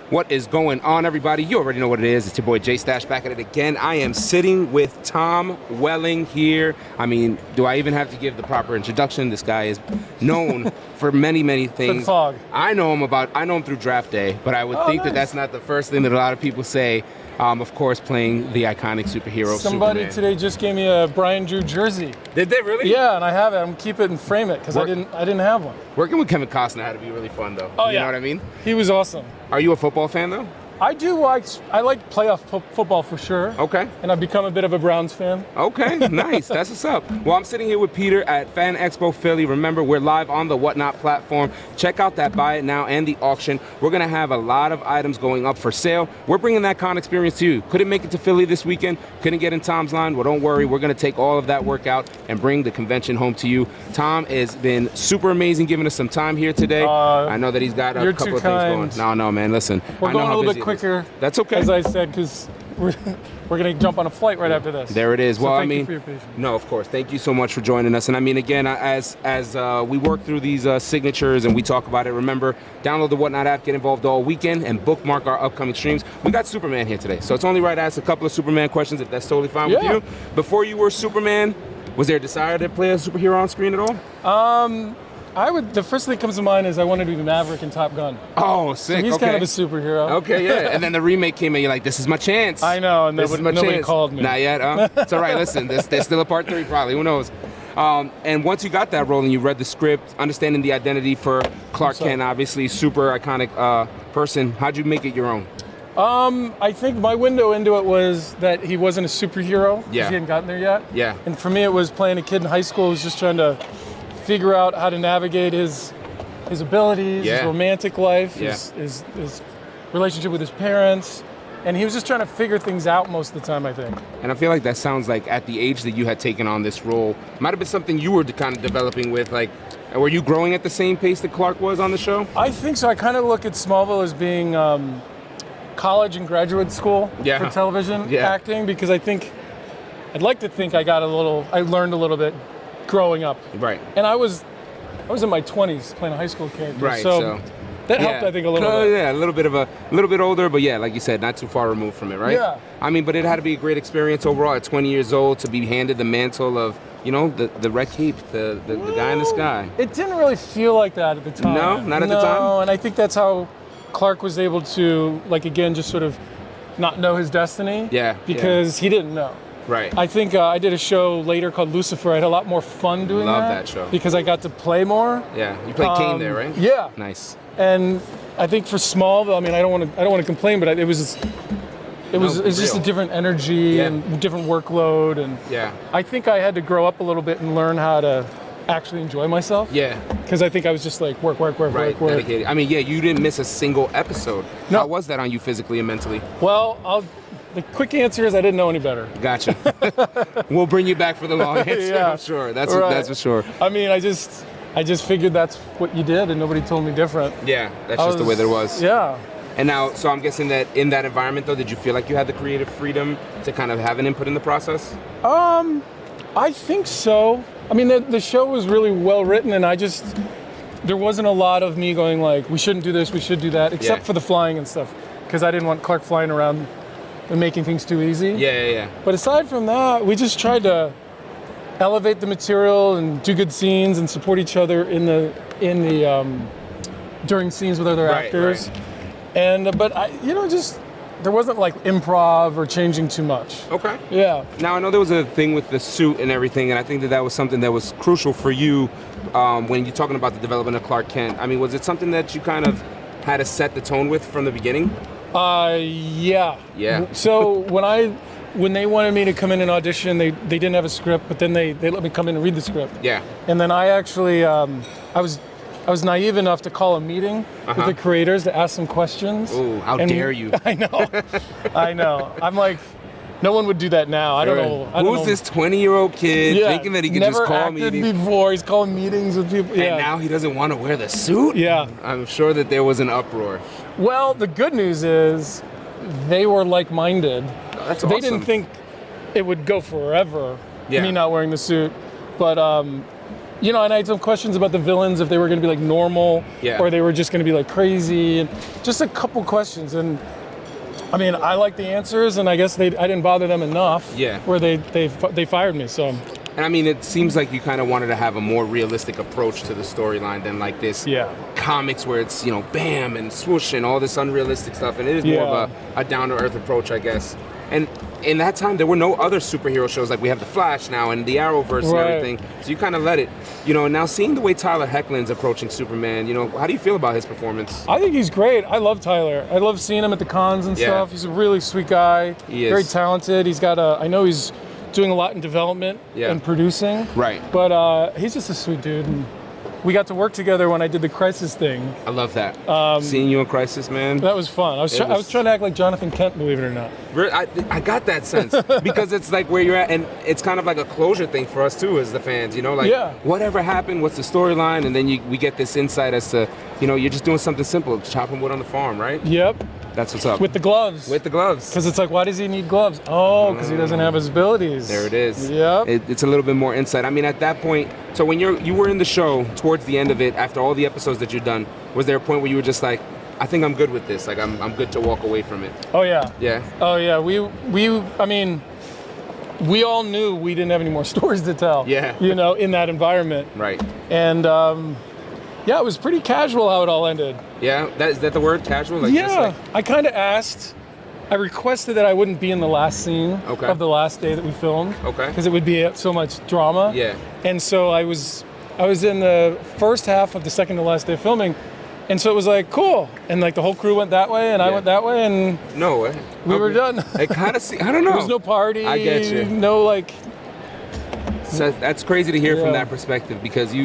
What is going on, everybody? You already know what it is. It's your boy J Stash back at it again. I am sitting with Tom Welling here. I mean, do I even have to give the proper introduction? This guy is known for many, many things. Fog. I know him through Draft Day, but I would think that that's not the first thing that a lot of people say. Of course, playing the iconic superhero. Somebody Superman. today just gave me a Brian Drew jersey. Did they really? Yeah, and I have it. I'm gonna keep it and frame it because I didn't have one. Working with Kevin Costner had to be really fun, though. Oh, you yeah. know what I mean? He was awesome. Are you a football fan, though? I do like playoff football for sure. Okay. And I've become a bit of a Browns fan. Okay, nice. That's what's up. Well, I'm sitting here with Peter at Fan Expo Philly. Remember, we're live on the Whatnot platform. Check out that Buy It Now and the auction. We're going to have a lot of items going up for sale. We're bringing that con experience to you. Couldn't make it to Philly this weekend. Couldn't get in Tom's line. Well, don't worry. We're going to take all of that work out and bring the convention home to you. Tom has been super amazing giving us some time here today. I know that he's got a couple of things going. No, man, listen. We're going a little bit quicker. That's okay. As I said, because we're going to jump on a flight right after this. There it is. So well, thank you for your patience. No, of course. Thank you so much for joining us. And I mean, again, as we work through these signatures and we talk about it, remember, download the Whatnot app, get involved all weekend, and bookmark our upcoming streams. We got Superman here today, so it's only right to ask a couple of Superman questions if that's totally fine with you. Before you were Superman, was there a desire to play a superhero on screen at all? The first thing that comes to mind is I wanted to be Maverick in Top Gun. Oh, sick. So he's kind of a superhero. Okay, yeah. And then the remake came and you're like, this is my chance. I know, and nobody called me. Not yet, huh? It's all right, listen, there's still a part 3 probably, who knows? And once you got that role and you read the script, understanding the identity for Clark Kent, obviously super iconic person, how'd you make it your own? I think my window into it was that he wasn't a superhero because he hadn't gotten there yet. Yeah. And for me, it was playing a kid in high school who was just trying to figure out how to navigate his abilities, his romantic life, his relationship with his parents. And he was just trying to figure things out most of the time, I think. And I feel like that sounds like at the age that you had taken on this role, might have been something you were kind of developing with, like, were you growing at the same pace that Clark was on the show? I think so. I kind of look at Smallville as being college and graduate school for television acting, because I'd like to think I learned a little bit growing up. Right. And I was in my 20s playing a high school character. Right. So that helped, I think, a little bit. Yeah, a little bit older, but yeah, like you said, not too far removed from it, right? Yeah. I mean, but it had to be a great experience overall at 20 years old to be handed the mantle of, you know, the red cape, the guy in the sky. It didn't really feel like that at the time. No? Not at the time? No, and I think that's how Clark was able to, like, again, just sort of not know his destiny. Yeah. Because he didn't know. Right. I think I did a show later called Lucifer. I had a lot more fun doing that. Love that show. Because I got to play more. Yeah. You played Kane there, right? Yeah. Nice. And I think for Smallville, I mean, I don't want to complain, but it was just a different energy and different workload, and I think I had to grow up a little bit and learn how to actually enjoy myself. Yeah. Because I think I was just like work. Dedicated. I mean, you didn't miss a single episode. No. How was that on you physically and mentally? Well, the quick answer is I didn't know any better. Gotcha. We'll bring you back for the long answer, I'm sure. That's for sure. I mean, I just figured that's what you did, and nobody told me different. Yeah, that's just the way that it was. Yeah. And now, so I'm guessing that in that environment, though, did you feel like you had the creative freedom to kind of have an input in the process? I think so. I mean, the show was really well written, and there wasn't a lot of me going like, we shouldn't do this, we should do that, except for the flying and stuff, because I didn't want Clark flying around and making things too easy. Yeah. But aside from that, we just tried to elevate the material and do good scenes and support each other in the during scenes with other actors. Right. And but there wasn't like improv or changing too much. Okay. Yeah. Now I know there was a thing with the suit and everything, and I think that was something that was crucial for you when you're talking about the development of Clark Kent. I mean, was it something that you kind of had to set the tone with from the beginning? Yeah. So when they wanted me to come in and audition, they didn't have a script, but then they let me come in and read the script. Yeah. And then I actually I was naive enough to call a meeting with the creators to ask some questions. Ooh, how dare you? I know. I'm like, no one would do that now. I don't know. Who's this 20-year-old kid thinking that he can just call meetings? Never acted before. He's calling meetings with people. And now he doesn't want to wear the suit? Yeah. I'm sure that there was an uproar. Well, the good news is they were like-minded. That's awesome. They didn't think it would go forever, me not wearing the suit. But you know, and I had some questions about the villains, if they were going to be like normal, Yeah. or they were just going to be like crazy, and just a couple questions. And I mean, I like the answers, and I guess I didn't bother them enough. Yeah. Where they fired me. So. And I mean, it seems like you kind of wanted to have a more realistic approach to the storyline than like this comics where it's, you know, bam and swoosh and all this unrealistic stuff. And it is more of a down-to-earth approach, I guess. And in that time, there were no other superhero shows. Like we have The Flash now and the Arrowverse and everything. So you kind of let it, you know, and now seeing the way Tyler Hoechlin's approaching Superman, you know, how do you feel about his performance? I think he's great. I love Tyler. I love seeing him at the cons and stuff. He's a really sweet guy. He is. Very talented. He's got I know he's doing a lot in development and producing. Right. But he's just a sweet dude. And we got to work together when I did the Crisis thing. I love that. Seeing you in Crisis, man. That was fun. I was trying to act like Jonathan Kent, believe it or not. I got that sense because it's like where you're at, and it's kind of like a closure thing for us too as the fans, you know, like whatever happened, what's the storyline, and then we get this insight as to, you know, you're just doing something simple, chopping wood on the farm, right? Yep. That's what's up. With the gloves. With the gloves. Because it's like, why does he need gloves? Oh, because he doesn't have his abilities. There it is. Yep. It's a little bit more insight. I mean, at that point, so when you were in the show, towards the end of it, after all the episodes that you've done, was there a point where you were just like, I think I'm good with this. Like, I'm good to walk away from it. Oh, yeah. Yeah? Oh, yeah. I mean, we all knew we didn't have any more stories to tell. Yeah. You know, in that environment. Right. And, yeah, it was pretty casual how it all ended. Yeah? Is that the word, casual? Like, yeah. just like... I kind of asked, I requested that I wouldn't be in the last scene of the last day that we filmed. Okay. Because it would be so much drama. Yeah. And so I was in the first half of the second to last day of filming. And so it was like, cool. And like the whole crew went that way and I went that way and no way. We were done. It kind of I don't know. There was no party. I get you. No like. So that's crazy to hear from that perspective because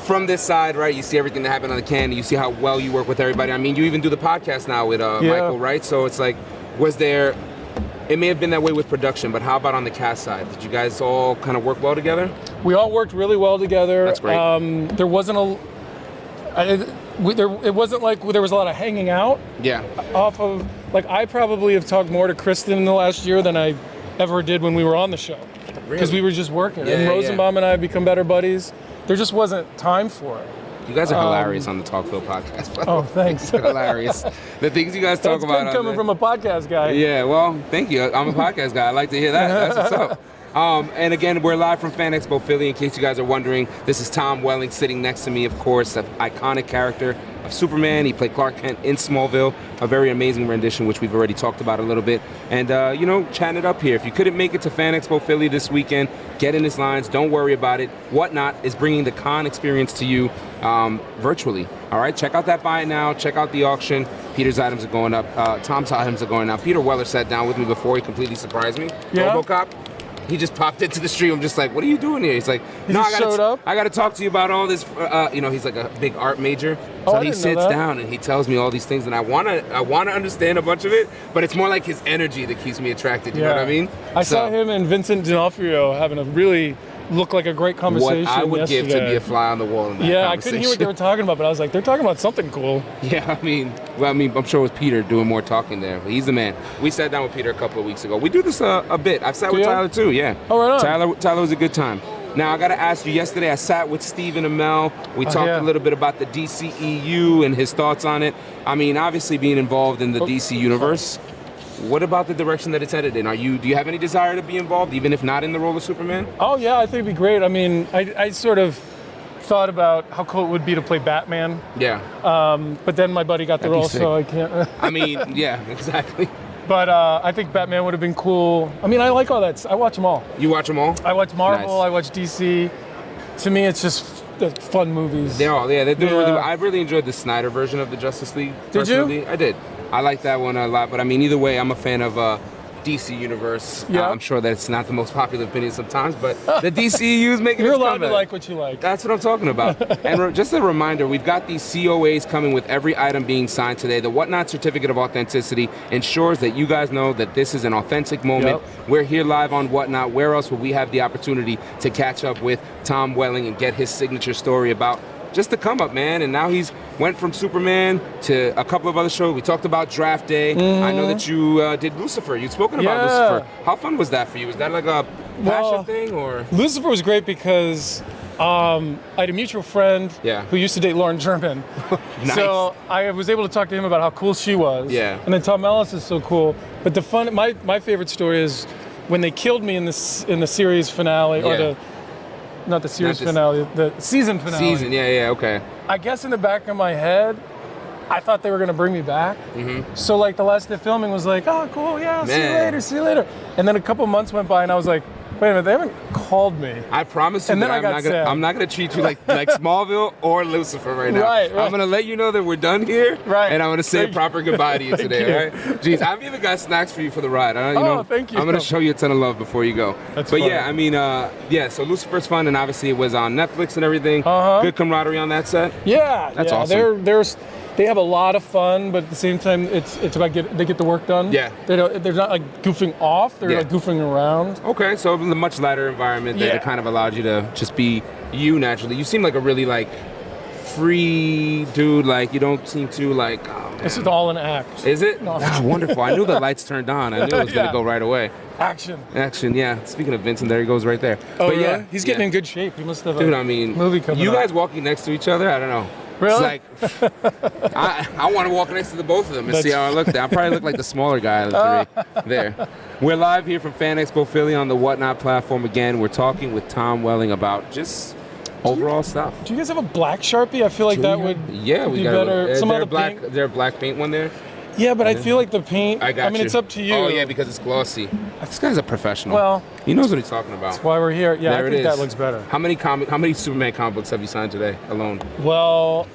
from this side, right, you see everything that happened on the can, you see how well you work with everybody. I mean, you even do the podcast now with Michael, right? So it's like, it may have been that way with production, but how about on the cast side? Did you guys all kind of work well together? We all worked really well together. That's great. There wasn't it wasn't like there was a lot of hanging out. Yeah. Off of, like, I probably have talked more to Kristen in the last year than I ever did when we were on the show. Because we were just working. And Rosenbaum and I have become better buddies. There just wasn't time for it. You guys are hilarious on the Talkville podcast. Oh, thanks. Hilarious. The things you guys talk about. That's coming from a podcast guy. Yeah, well, thank you. I'm a podcast guy. I like to hear that. That's what's up. And again, we're live from Fan Expo Philly. In case you guys are wondering, this is Tom Welling sitting next to me, of course, an iconic character of Superman. He played Clark Kent in Smallville, a very amazing rendition, which we've already talked about a little bit. And, you know, chatting it up here. If you couldn't make it to Fan Expo Philly this weekend, get in his lines. Don't worry about it. Whatnot is bringing the con experience to you virtually. All right, check out that buy it now. Check out the auction. Peter's items are going up. Tom's items are going up. Peter Weller sat down with me before. He completely surprised me. Yeah. RoboCop. He just popped into the stream. I'm just like, what are you doing here? He's like, no, I got to talk to you about all this. You know, he's like a big art major. So he sits down and he tells me all these things, and I wanna understand a bunch of it, but it's more like his energy that keeps me attracted. You know what I mean? I saw him and Vincent D'Onofrio having a really looked like a great conversation. What I would yesterday. give to be a fly on the wall in that I couldn't hear what they were talking about, but I was like, they're talking about something cool. Yeah, I mean, I'm sure it was Peter doing more talking there, but he's the man. We sat down with Peter a couple of weeks ago. We do this a bit. I've sat with Tyler too, yeah. Oh, right on. Tyler was a good time. Now, I got to ask you, yesterday I sat with Stephen Amell. We talked a little bit about the DCEU and his thoughts on it. I mean, obviously being involved in the DC universe, what about the direction that it's headed in? Do you have any desire to be involved, even if not in the role of Superman? Oh, yeah, I think it'd be great. I mean, I sort of thought about how cool it would be to play Batman. Yeah. But then my buddy got the role, so I can't. I mean, yeah, exactly. But I think Batman would have been cool. I mean, I like all that. I watch them all. You watch them all? I watch Marvel. Nice. I watch DC. To me, it's just fun movies. They're all, they're doing really. I really enjoyed the Snyder version of the Justice League. Did you? I did. I like that one a lot. But I mean, either way, I'm a fan of DC Universe. Yeah. I'm sure that it's not the most popular opinion sometimes, but the DCEU is making You're its allowed comeback. to like what you like. That's what I'm talking about. And just a reminder, we've got these COAs coming with every item being signed today. The Whatnot Certificate of Authenticity ensures that you guys know that this is an authentic moment. Yep. We're here live on Whatnot. Where else would we have the opportunity to catch up with Tom Welling and get his signature story about just the come up, man? And now he's went from Superman to a couple of other shows. We talked about Draft Day. Mm-hmm. I know that you did Lucifer. You'd spoken about Lucifer. How fun was that for you? Was that like a passion thing, or? Lucifer was great because I had a mutual friend Yeah. who used to date Lauren German. Nice. So I was able to talk to him about how cool she was. Yeah. And then Tom Ellis is so cool. But my favorite story is when they killed me in the series finale, or Yeah. not the series Not this- finale, the season finale. Okay. I guess in the back of my head, I thought they were gonna bring me back. Mm-hmm. So like the last day of filming was like, oh cool, yeah, see you later. And then a couple months went by and I was like, wait a minute, they haven't called me. I promise you And then that I got sad. I'm not gonna treat you like Smallville or Lucifer right now. Right. I'm gonna let you know that we're done here. Right. And I'm gonna say a Thank proper goodbye to you Thank today. you. All right. Jeez, I've even got snacks for you for the ride. Thank you. I'm gonna show you a ton of love before you go. That's but funny. yeah, I mean, so Lucifer's fun, and obviously it was on Netflix and everything. Uh-huh. Good camaraderie on that set. Yeah, That's yeah, awesome. They have a lot of fun, but at the same time, it's about they get the work done. Yeah. They're not like goofing off. They're Yeah. like goofing around. Okay, so it was a much lighter environment that Yeah. it kind of allowed you to just be you naturally. You seem like a really like free dude. Like you don't seem too like. Oh, man. This is all an act. Is it? No. Ah, wonderful. I knew the lights turned on. I knew it was gonna Yeah. go right away. Action. Action, yeah. Speaking of Vincent, there he goes right there. Oh, but really? yeah, He's getting yeah. in good shape. He must have Dude, a I mean, movie coming you up. guys walking next to each other, I don't know. Really? It's like, I want to walk next to the both of them and see That's- how I look. I probably look like the smaller guy of the three. There. We're live here from Fan Expo Philly on the Whatnot platform again. We're talking with Tom Welling about just overall stuff. Do you guys have a black Sharpie? I feel like that would Yeah, we be got better. Some other black. paint. Is there a black paint one there? Yeah, but I feel like the paint. I got you. mean, it's up to you. Oh yeah, because it's glossy. This guy's a professional. Well, he knows what he's talking about. that's why we're here. Yeah, There I it think that is. looks better. How many Superman comic books have you signed today alone? Well,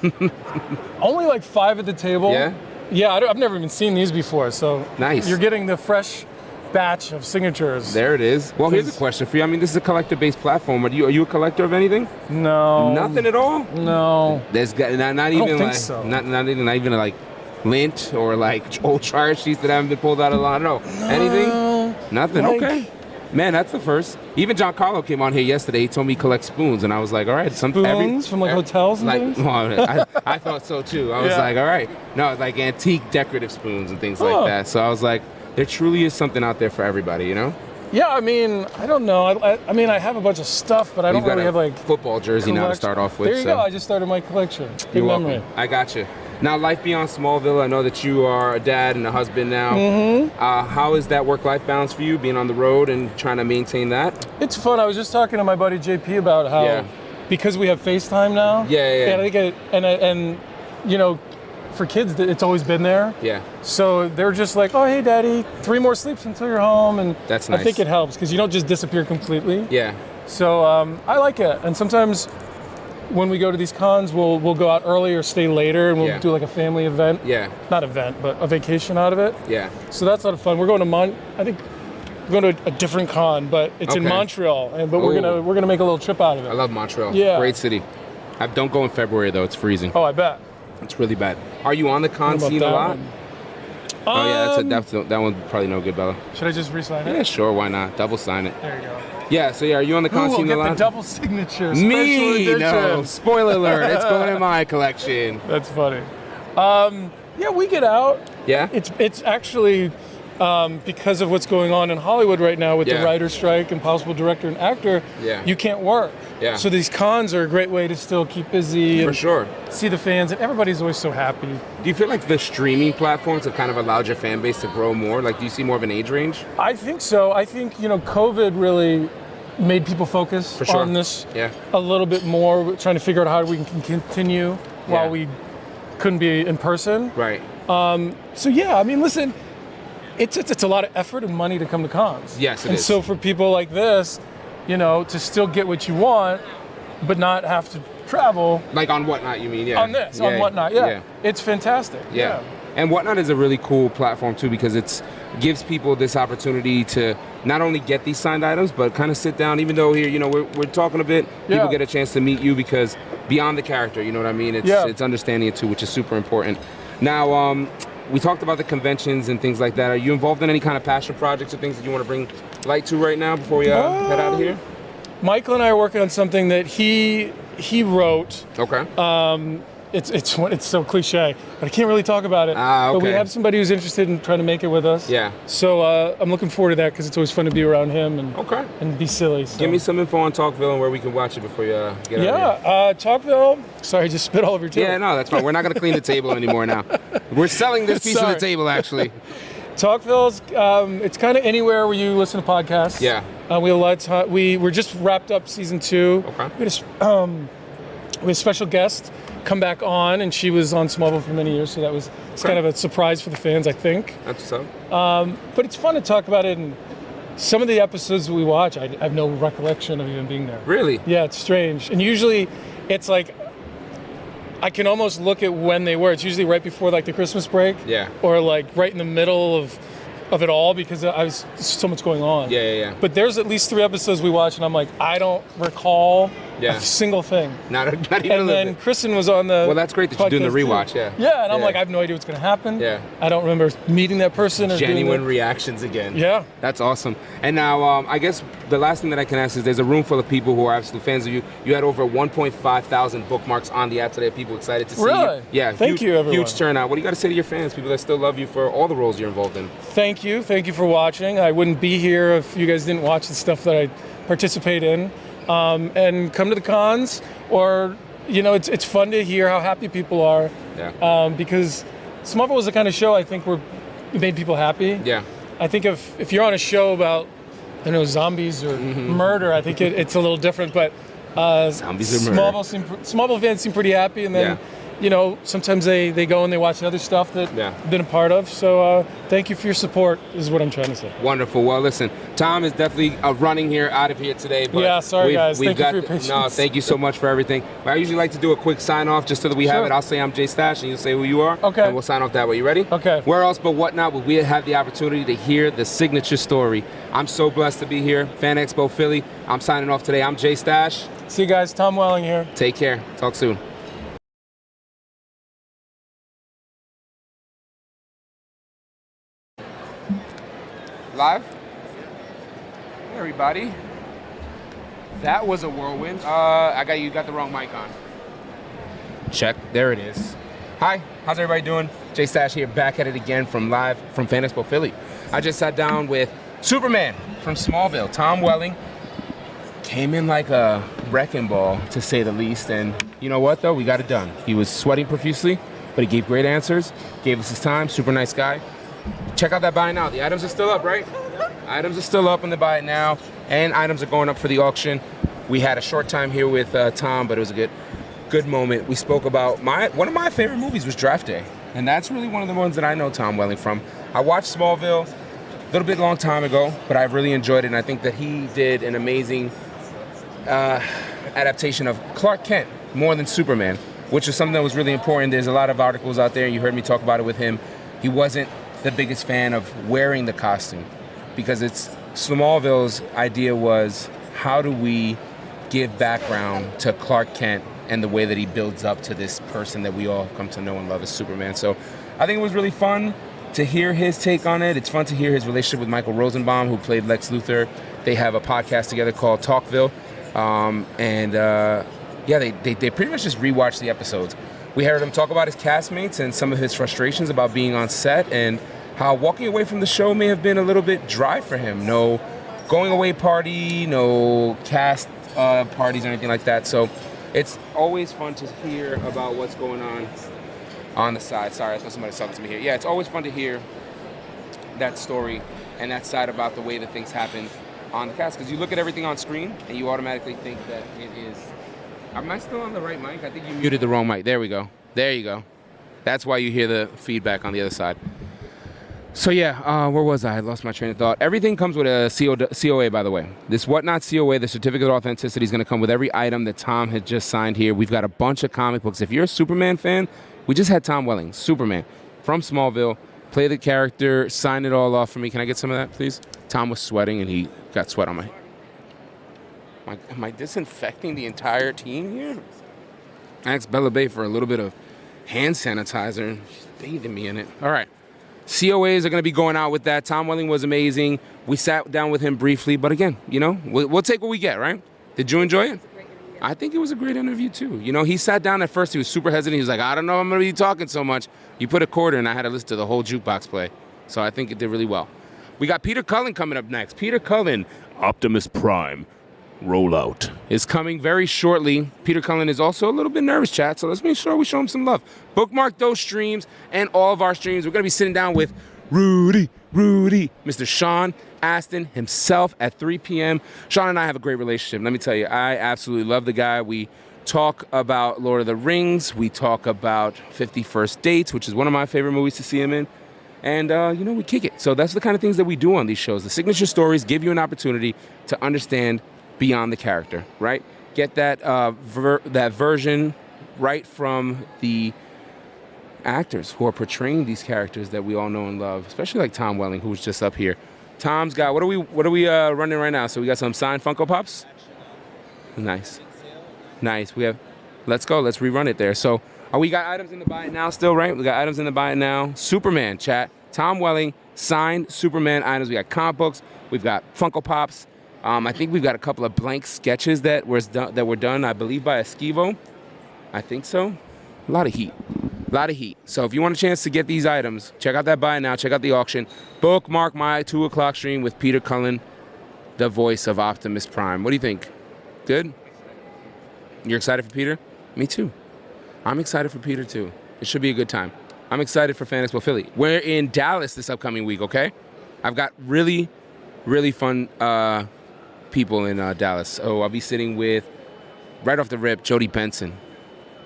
only like 5 at the table. Yeah? Yeah, I've never even seen these before, so Nice. You're getting the fresh batch of signatures. There it is. Well, here's a Please. question for you. I mean, this is a collector-based platform. Are you a collector of anything? No. Nothing at all. No. There's not even think like so. not even like lint or like old char sheets that haven't been pulled out of the line. No. Anything? Nothing. Like- Okay. Man, that's the first. Even John Carlo came on here yesterday. He told me he collects spoons, and I was like, all right, Spoons from like hotels and like, things? well, I thought so too. I was Yeah. like, all right, no, it's like antique decorative spoons and things like Huh. that. So I was like, there truly is something out there for everybody, you know? Yeah, I mean, I don't know. I mean, I have a bunch of stuff, but I don't You've got really a have like football jersey now to collect- start off with. There you so go. I just started my collection. Big you're memory. welcome. I got you. Now, life beyond Smallville. I know that you are a dad and a husband now. Mm-hmm. How is that work-life balance for you, being on the road and trying to maintain that? It's fun. I was just talking to my buddy JP about how Yeah. because we have FaceTime now. Yeah. And I think and you know, for kids, it's always been there. Yeah. So they're just like, oh, hey, Daddy, 3 more sleeps until you're home, and That's I think nice. it helps because you don't just disappear completely. Yeah. So I like it, and sometimes when we go to these cons, we'll go out early or stay later, and we'll Yeah. do like a family event. Yeah. Not event, but a vacation out of it. Yeah. So that's a lot of fun. We're going to I think we're going to a different con, but it's in Okay. Montreal, but we're Ooh. gonna make a little trip out of it. I love Montreal. Yeah. Great city. Don't go in February though. It's freezing. Oh, I bet. It's really bad. Are you on the con What about scene a that lot? one? Oh yeah, that one's probably no good, Bella. Should I just re-sign it? Yeah, sure. Why not? Double sign it. There you go. Yeah. So yeah, are you on the con Ooh, we'll scene a get lot? the double signature. Me, Special no. edition. Spoiler alert. It's going in my collection. That's funny. Yeah, we get out. Yeah. It's actually because of what's going on in Hollywood right now with Yeah. the writer's strike and possible director and actor. Yeah. You can't work. Yeah. So these cons are a great way to still keep busy For and sure. see the fans, and everybody's always so happy. Do you feel like the streaming platforms have kind of allowed your fan base to grow more? Like, do you see more of an age range? I think so. I think COVID really made people focus For sure. on this Yeah. a little bit more. We're trying to figure out how we can continue while Yeah. we couldn't be in person. Right. So yeah, I mean, listen, it's a lot of effort and money to come to cons. Yes, it and is. so for people like this, to still get what you want, but not have to travel Like on Whatnot, you mean? Yeah. on Whatnot, yeah, it's fantastic. Yeah. And Whatnot is a really cool platform too because it gives people this opportunity to not only get these signed items, but kind of sit down. Even though here, we're talking a bit, people Yeah. get a chance to meet you because beyond the character, you know what I mean? It's understanding it too, which is super important. Now, we talked about the conventions and things like that. Are you involved in any kind of passion projects or things that you want to bring light to right now before we head out of here? Michael and I are working on something that he wrote. Okay. it's so cliche, but I can't really talk about it. Ah, But we okay. have somebody who's interested in trying to make it with us. Yeah. So I'm looking forward to that because it's always fun to be around him and be silly. So. Give me some info on Talkville and where we can watch it before you get out of here. Talkville. Sorry, I just spit all over your table. Yeah, no, that's fine. We're not going to clean the table anymore now. We're selling this piece of Sorry. the table, actually. Talkville's, it's kind of anywhere where you listen to podcasts. Yeah. We have a lot of time. We're just wrapped up season 2. Okay. We had a special guest come back on, and she was on Smallville for many years, so that was kind of a surprise for the fans, I think. That's what's up. But it's fun to talk about it, and some of the episodes we watch, I have no recollection of even being there. Really? Yeah, it's strange. And usually it's like, I can almost look at when they were. It's usually right before like the Christmas break. Yeah. Or like right in the middle of it all because there's so much going on. Yeah. But there's at least 3 episodes we watch, and I'm like, I don't recall Yeah. a single thing. Not even a And little then bit. Kristen was on the. Well, that's great that you're doing the podcast, rewatch, too. yeah. Yeah, and I'm Yeah. like, I have no idea what's going to happen. Yeah. I don't remember meeting that person or Genuine doing reactions again. Yeah. That's awesome. And now, I guess the last thing that I can ask is there's a room full of people who are absolute fans of you. You had over 1.5 thousand bookmarks on the app today. People excited to see Really? you. Yeah. Thank you, everyone. Huge turnout. What do you got to say to your fans, people that still love you for all the roles you're involved in? Thank you for watching. I wouldn't be here if you guys didn't watch the stuff that I participate in. And come to the cons, or it's fun to hear how happy people are. Yeah. Because Smallville was the kind of show I think it made people happy. Yeah. I think if you're on a show about zombies or murder, I think it's a little different. But Zombies or murder. Smallville fans seem pretty happy, and then. Sometimes they go and they watch other stuff that I've been a part of. So thank you for your support, is what I'm trying to say. Wonderful. Well, listen, Tom is definitely running here out of here today. But yeah, sorry guys. We've Thank you for your patience. No, thank you so much for everything. I usually like to do a quick sign off just so that we have it. I'll say I'm Jay Stash and you'll say who you are. Okay. And we'll sign off that way. You ready? Okay. Where else but whatnot would we have the opportunity to hear the signature story? I'm so blessed to be here. Fan Expo Philly. I'm signing off today. I'm Jay Stash. See you guys. Tom Welling here. Take care. Talk soon. Live? Hey everybody. That was a whirlwind. You got the wrong mic on. Check. There it is. Hi, how's everybody doing? Jay Stash here, back at it again from Fan Expo Philly. I just sat down with Superman from Smallville, Tom Welling. Came in like a wrecking ball, to say the least, and you know what though? We got it done. He was sweating profusely, but he gave great answers, gave us his time, super nice guy. Check out that buy now. The items are still up, right? Items are still up in the buy now, and items are going up for the auction. We had a short time here with Tom, but it was a good moment. We spoke about one of my favorite movies was Draft Day, and that's really one of the ones that I know Tom Welling from. I watched Smallville a little bit long time ago, but I've really enjoyed it, and I think that he did an amazing adaptation of Clark Kent more than Superman, which is something that was really important. There's a lot of articles out there, and you heard me talk about it with him. He wasn't the biggest fan of wearing the costume because Smallville's idea was, how do we give background to Clark Kent and the way that he builds up to this person that we all come to know and love as Superman. So I think it was really fun to hear his take on it. It's fun to hear his relationship with Michael Rosenbaum, who played Lex Luthor. They have a podcast together called Talkville. They pretty much just rewatched the episodes. We heard him talk about his castmates and some of his frustrations about being on set and how walking away from the show may have been a little bit dry for him. No going away party, no cast parties or anything like that. So it's always fun to hear about what's going on the side. Sorry, I thought somebody was talking to me here. Yeah, it's always fun to hear that story and that side about the way that things happen on the cast. Because you look at everything on screen and you automatically think that it is... Am I still on the right mic? I think you muted the wrong mic. There we go. There you go. That's why you hear the feedback on the other side. So yeah, where was I? I lost my train of thought. Everything comes with a COA, by the way. This Whatnot COA, the certificate of authenticity, is going to come with every item that Tom had just signed here. We've got a bunch of comic books. If you're a Superman fan, we just had Tom Welling, Superman, from Smallville, play the character, sign it all off for me. Can I get some of that, please? Tom was sweating, and he got sweat on my... Am I disinfecting the entire team here? I asked Bella Bay for a little bit of hand sanitizer, and she's bathing me in it. All right. COAs are going to be going out with that. Tom Welling was amazing. We sat down with him briefly, but again, we'll take what we get, right? Did you enjoy it? I think it was a great interview too. You know, he sat down at first. He was super hesitant. He was like, I don't know if I'm going to be talking so much. You put a quarter and I had to listen to the whole jukebox play. So I think it did really well. We got Peter Cullen coming up next. Peter Cullen, Optimus Prime rollout, is coming very shortly. Peter Cullen is also a little bit nervous, chat. So let's make sure we show him some love. Bookmark those streams and all of our streams. We're going to be sitting down with Rudy, Mr. Sean Astin himself at 3 p.m. Sean and I have a great relationship. Let me tell you, I absolutely love the guy. We talk about Lord of the Rings. We talk about 50 First Dates, which is one of my favorite movies to see him in. And, you know, we kick it. So that's the kind of things that we do on these shows. The signature stories give you an opportunity to understand beyond the character, right? Get that that version right from the actors who are portraying these characters that we all know and love, especially like Tom Welling, who was just up here. Tom's got, what are we running right now? So we got some signed Funko Pops. Nice. We have, let's go. Let's rerun it there. So we got items in the buy it now still, right? We got items in the buy it now. Superman, chat. Tom Welling, signed Superman items. We got comic books. We've got Funko Pops. I think we've got a couple of blank sketches that were done, I believe, by Esquivo. I think so. A lot of heat. So if you want a chance to get these items, check out that buy it now. Check out the auction. Bookmark my 2 o'clock stream with Peter Cullen, the voice of Optimus Prime. What do you think? Good? You're excited for Peter? Me too. I'm excited for Peter too. It should be a good time. I'm excited for Fan Expo Philly. We're in Dallas this upcoming week, okay? I've got really, really fun people in Dallas. So I'll be sitting with, right off the rip, Jodie Benson,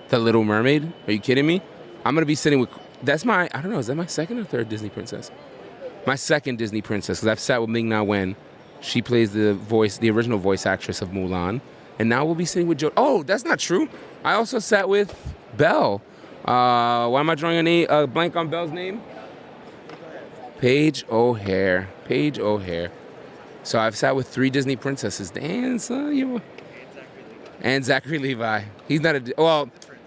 the Little Mermaid. Are you kidding me? I'm going to be sitting with, that's my, I don't know, is that my second or third Disney princess? My second Disney princess, because I've sat with Ming-Na Wen. She plays the original voice actress of Mulan. And now we'll be sitting with Jodie. Oh, that's not true. I also sat with Belle. Why am I drawing a blank on Belle's name? Paige O'Hare. So I've sat with 3 Disney princesses. And Zachary Levi. He's not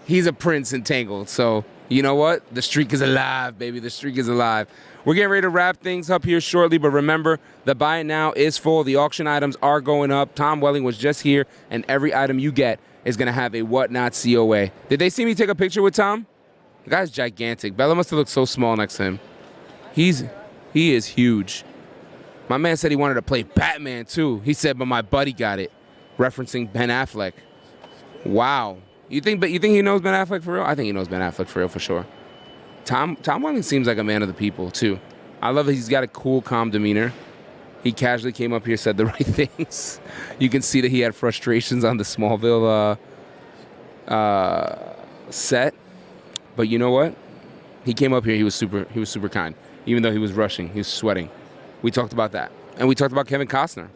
he's a prince in Tangled. So you know what? The streak is alive, baby. The streak is alive. We're getting ready to wrap things up here shortly, but remember, the buy it now is full. The auction items are going up. Tom Welling was just here, and every item you get is going to have a whatnot COA. Did they see me take a picture with Tom? The guy's gigantic. Bella must have looked so small next to him. He is huge. My man said he wanted to play Batman too. He said, but my buddy got it, referencing Ben Affleck. Wow. You think he knows Ben Affleck for real? I think he knows Ben Affleck for real, for sure. Tom Welling seems like a man of the people too. I love that he's got a cool, calm demeanor. He casually came up here, said the right things. You can see that he had frustrations on the Smallville set. But you know what? He came up here. He was super kind. Even though he was rushing, he was sweating. We talked about that, and we talked about Kevin Costner.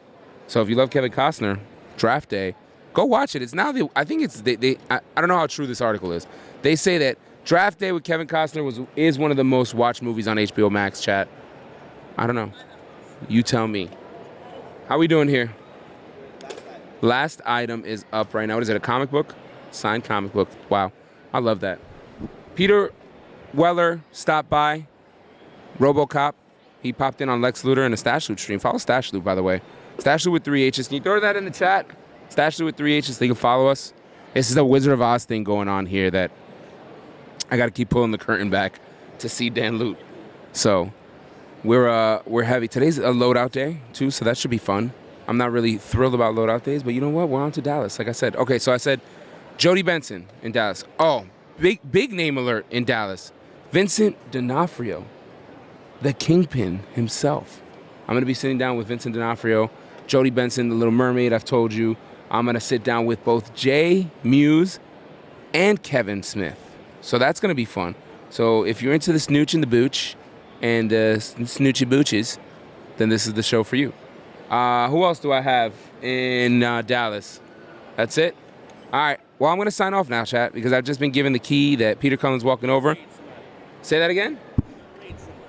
So if you love Kevin Costner, Draft Day, go watch it. It's now I don't know how true this article is. They say that Draft Day with Kevin Costner is one of the most watched movies on HBO Max. Chat. I don't know. You tell me. How we doing here? Last item is up right now. What is it? A comic book? Signed comic book. Wow. I love that. Peter Weller stopped by. RoboCop. He popped in on Lex Luthor and a Stash Loot stream. Follow Stash Loot, by the way. Stash Loot with 3 H's. Can you throw that in the chat? Stash Loot with 3 H's so you can follow us. This is a Wizard of Oz thing going on here that I got to keep pulling the curtain back to see Dan Loot. So we're heavy. Today's a loadout day too, so that should be fun. I'm not really thrilled about loadout days, but you know what? We're on to Dallas, like I said. Okay, so I said Jodie Benson in Dallas. Oh, big name alert in Dallas. Vincent D'Onofrio, the Kingpin himself. I'm going to be sitting down with Vincent D'Onofrio, Jodie Benson, the Little Mermaid, I've told you. I'm going to sit down with both Jay Muse and Kevin Smith. So that's going to be fun. So if you're into the snooch and the booch and snoochy booches, then this is the show for you. Who else do I have in Dallas? That's it? All right. Well, I'm going to sign off now, chat, because I've just been given the key that Peter Cullen's walking over. Say that again?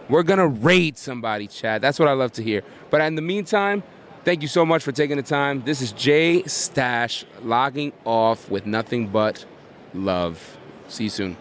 We're going to raid somebody, chat. That's what I love to hear. But in the meantime, thank you so much for taking the time. This is Jay Stash logging off with nothing but love. See you soon.